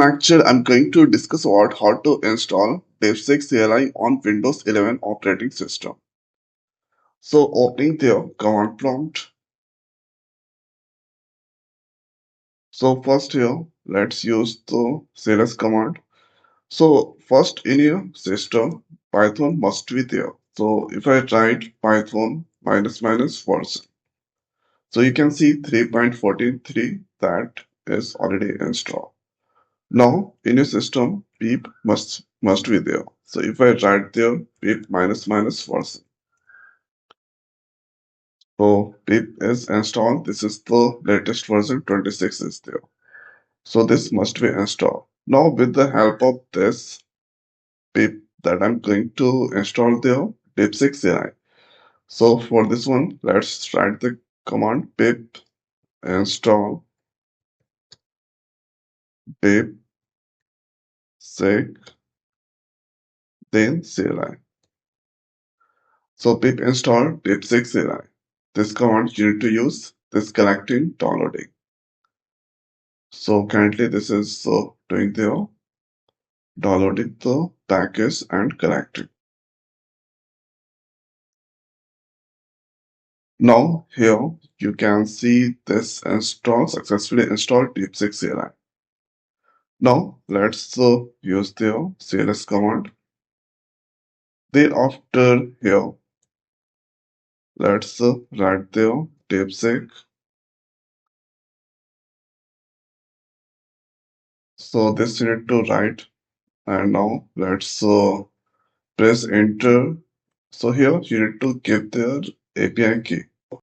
actually I'm going to discuss about how to install DeepSeek CLI on Windows 11 operating system. So opening the command prompt. So first here, let's use the cls command. So first in your system, Python must be there. So if I write Python minus minus version, so you can see 3.43 that is already installed. Now in your system, pip must be there. So if I write there pip minus minus version, so pip is installed. This is the latest version 26 is there. So this must be installed. Now with the help of this pip that I'm going to install there, DeepSeek CLI. So for this one, let's write the command pip install DeepSeek then CLI. So pip install DeepSeek CLI. This command you need to use this collecting downloading. So currently this is doing the downloading the package and collecting. Now here you can see this install successfully installed DeepSeek CLI. Now let's use the cls command. Thereafter here let's write the DeepSeek. So this you need to write, and now let's press enter. So here you need to give their API key.